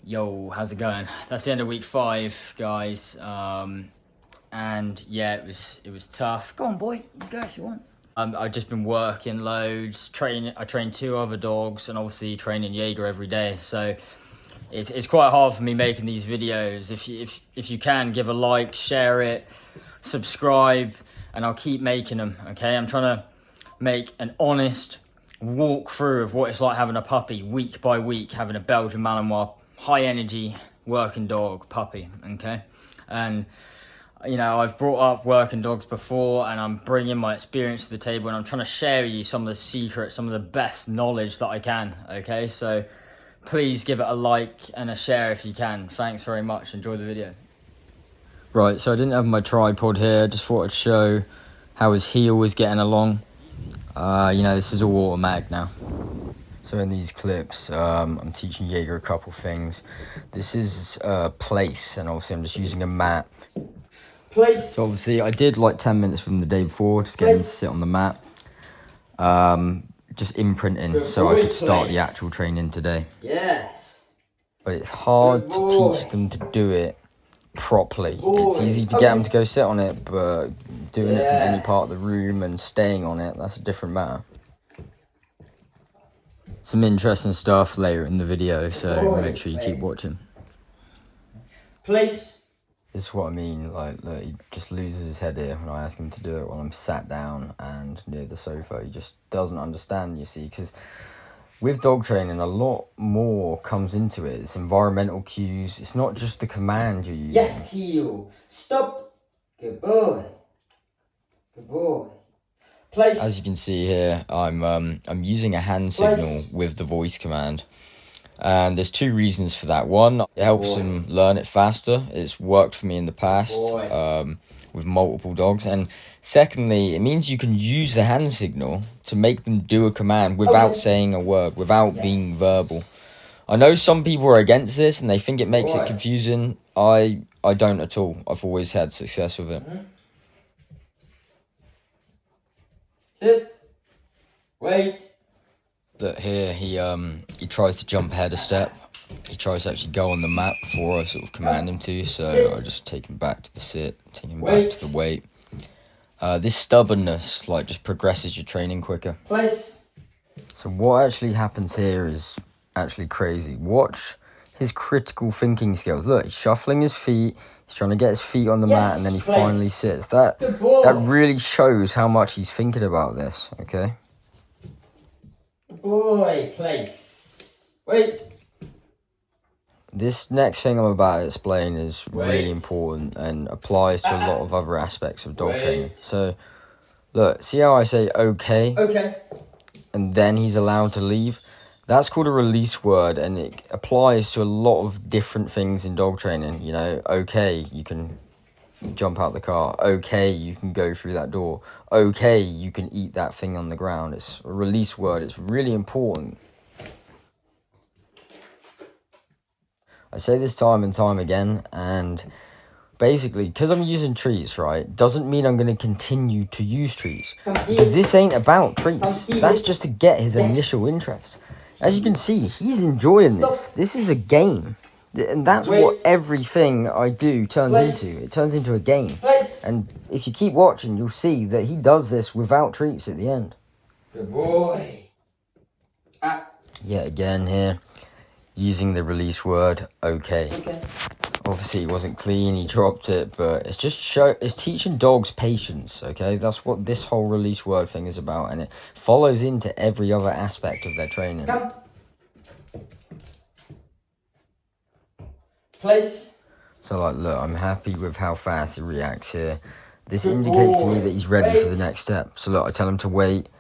Yo, how's it going? That's the end of week 5, guys. And yeah, it was tough. Go on, boy. You go if you want. I've just been working loads. I train 2 other dogs, and obviously training Jaeger every day. So it's quite hard for me making these videos. If you can, give a like, share it, subscribe, and I'll keep making them. Okay, I'm trying to make an honest walkthrough of what it's like having a puppy week by week, having a Belgian Malinois, high energy working dog puppy. Okay, and you know, I've brought up working dogs before, and I'm bringing my experience to the table, and I'm trying to share with you some of the secrets, some of the best knowledge that I can. Okay, so please give it a like and a share if you can. Thanks very much. Enjoy the video. Right, so I didn't have my tripod here. Just thought I'd show how his heel is getting along. You know, this is all automatic now. So in these clips, I'm teaching Jaeger a couple things. This is place, and obviously I'm just using a mat. Place. So obviously I did like 10 minutes from the day before, just getting him to sit on the mat. Just imprinting so I could start the actual training today. Yes. But it's hard to teach them to do it properly. It's easy to get them to go sit on it, but doing it from any part of the room and staying on it, that's a different matter. Some interesting stuff later in the video, so make sure you keep watching. Place. This is what I mean, like, look, he just loses his head here when I ask him to do it while I'm sat down and near the sofa. He just doesn't understand, you see, because with dog training, a lot more comes into it. It's environmental cues. It's not just the command you're using. Yes, heel. Stop. Good boy. Good boy. Place. As you can see here, I'm using a hand signal with the voice command. And there's 2 reasons for that. One, it helps them learn it faster. It's worked for me in the past with multiple dogs. And secondly, it means you can use the hand signal to make them do a command without saying a word, without being verbal. I know some people are against this and they think it makes it confusing. I don't at all. I've always had success with it. Sit. Wait. Look here, he tries to jump ahead a step. He tries to actually go on the mat before I sort of command him to, so I just take him back to the sit, take him back to the wait. This stubbornness, like, just progresses your training quicker. Place. So what actually happens here is actually crazy. Watch his critical thinking skills. Look, he's shuffling his feet, he's trying to get his feet on the mat, and then he finally sits. That really shows how much he's thinking about this, okay? Boy, place. Wait. This next thing I'm about to explain is really important and applies to a lot of other aspects of dog training. So, look, see how I say okay? Okay. And then he's allowed to leave? That's called a release word, and it applies to a lot of different things in dog training. You know, okay, you can jump out the car. Okay, you can go through that door. Okay, you can eat that thing on the ground. It's a release word. It's really important. I say this time and time again, and basically, because I'm using treats, right, doesn't mean I'm going to continue to use treats. Because this ain't about treats. That's just to get his initial interest. As you can see, he's enjoying this. This is a game. And that's what everything I do turns into. It turns into a game. And if you keep watching, you'll see that he does this without treats at the end. Good boy. Yet again here, using the release word, okay. Obviously it wasn't clean, he dropped it, but it's teaching dogs patience, okay? That's what this whole release word thing is about, and it follows into every other aspect of their training. Come. Place. So, like, look, I'm happy with how fast he reacts here. This indicates to me that he's ready for the next step. So, look, I tell him to wait.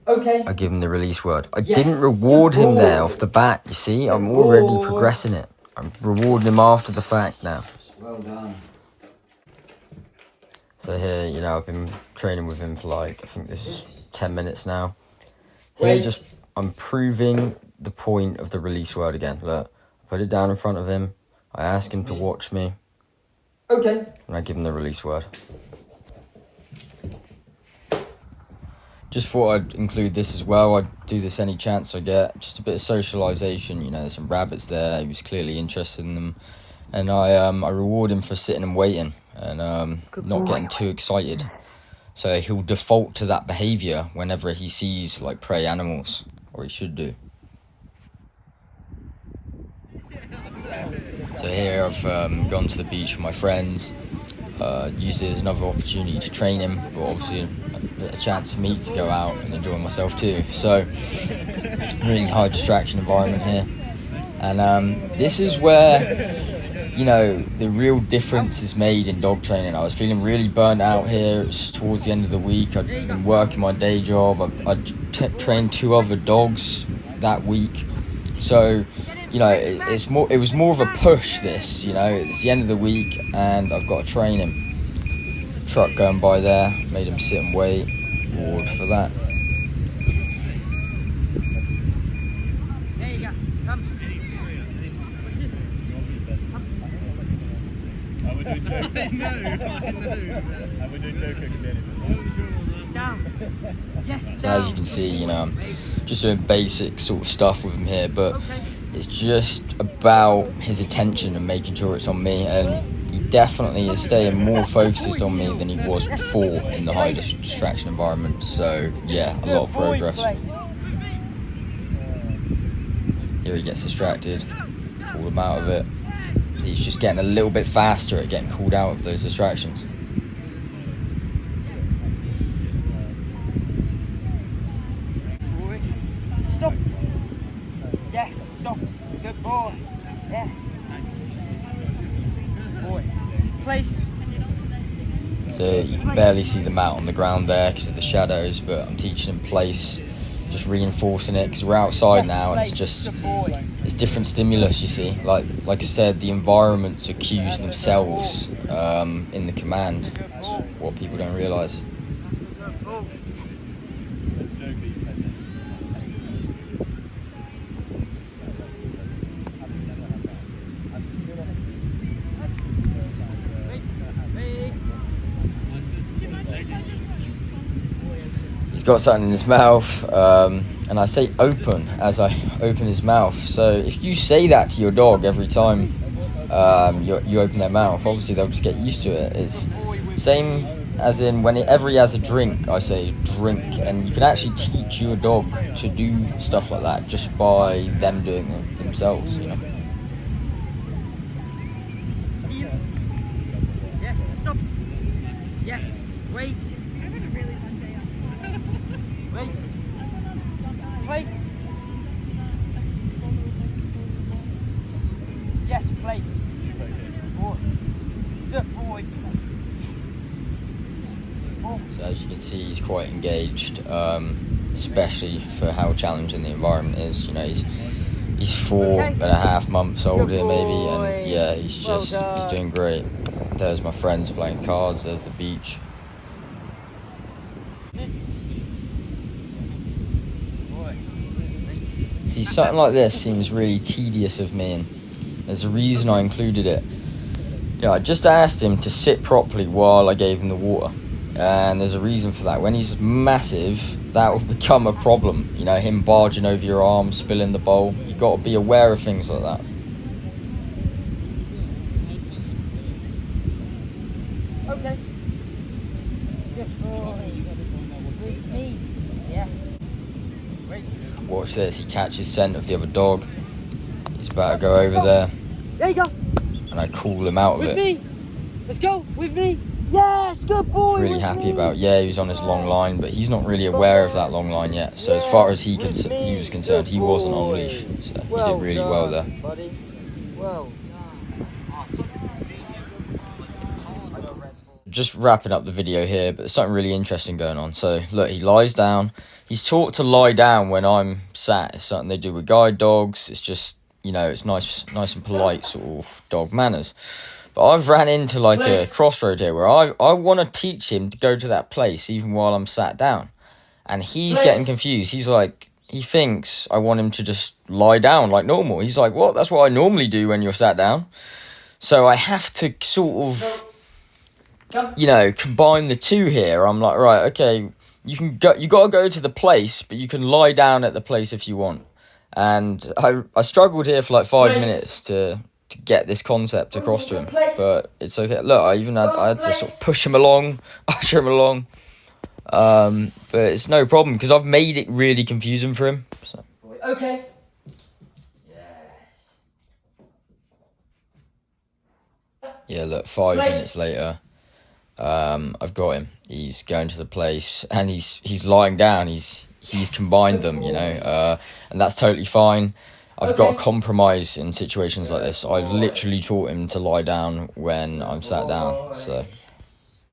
Okay. I give him the release word. I didn't reward him there off the bat, you see? I'm already progressing it. I'm rewarding him after the fact now. Well done. So here, you know, I've been training with him for, like, I think this is 10 minutes now. Here, I'm proving the point of the release word again. Look. Put it down in front of him. I ask him to watch me. Okay. And I give him the release word. Just thought I'd include this as well. I'd do this any chance I get. Just a bit of socialization. You know, there's some rabbits there. He was clearly interested in them, and I reward him for sitting and waiting and not getting too excited. So he'll default to that behaviour whenever he sees like prey animals, or he should do. So here I've gone to the beach with my friends. Used it as another opportunity to train him, but obviously a chance for me to go out and enjoy myself too. So really high distraction environment here, and this is where, you know, the real difference is made in dog training. I was feeling really burnt out here. It's towards the end of the week. I'd been working my day job. I'd trained 2 other dogs that week, so you know, it was more of a push, this, you know. It's the end of the week and I've got to train him. Truck going by there, made him sit and wait. Reward for that. There you go. Come. I would do Joker. I would do Joker community. Down. Yes. So as you can see, you know, I'm just doing basic sort of stuff with him here, but it's just about his attention and making sure it's on me, and he definitely is staying more focused on me than he was before in the high distraction environment. So yeah, a lot of progress. Here he gets distracted, pull him out of it. He's just getting a little bit faster at getting called out of those distractions. Stop. Yes, stop. Good boy. Yes. Boy. Place. So you can barely see them out on the ground there because of the shadows, but I'm teaching him place, just reinforcing it because we're outside now, and it's just, it's different stimulus, you see. Like I said, the environments are cues themselves in the command. That's what people don't realise. He's got something in his mouth, and I say open as I open his mouth. So if you say that to your dog every time you open their mouth, obviously they'll just get used to it. It's same as in whenever he has a drink, I say drink, and you can actually teach your dog to do stuff like that just by them doing it themselves, you know. Yes, stop. Yes, wait. Wait. Place. Yes, place. Boy. Good boy, place. Yes. So as you can see, he's quite engaged, especially for how challenging the environment is. You know, he's 4.5 months old here maybe, and yeah, he's doing great. There's my friends playing cards, there's the beach. See, something like this seems really tedious of me, and there's a reason I included it. You know, I just asked him to sit properly while I gave him the water, and there's a reason for that. When he's massive, that will become a problem. You know, him barging over your arm, spilling the bowl. You've got to be aware of things like that. Okay. Good boy. With me. Yeah. Wait. Watch this, he catches scent of the other dog. He's about to go over there, There you go. and I call him out of With it. me. Let's go. With me. Yes, good boy. Really with happy me. about, yeah, he was on his long line, but he's not really aware of that long line yet. So as far as he was concerned, he wasn't on leash. So he did really well there. Buddy. Well done. Just wrapping up the video here, but there's something really interesting going on. So look, he lies down. He's taught to lie down when I'm sat. It's something they do with guide dogs. It's just, you know, it's nice and polite sort of dog manners. But I've ran into like a crossroad here where I want to teach him to go to that place even while I'm sat down. And he's getting confused. He's like, he thinks I want him to just lie down like normal. He's like, what? That's what I normally do when you're sat down. So I have to sort of, you know, combine the two here. I'm like, right, okay, you gotta go to the place, but you can lie down at the place if you want. And I struggled here for like 5 minutes to get this concept across to him, but it's okay. Look, I had to sort of push him along, usher him along. But it's no problem because I've made it really confusing for him. So. Okay. Yes. Yeah, look, 5 minutes later, I've got him. He's going to the place and he's lying down. He's combined them, you know, and that's totally fine. I've got to compromise in situations like this. I've literally taught him to lie down when I'm sat down, so.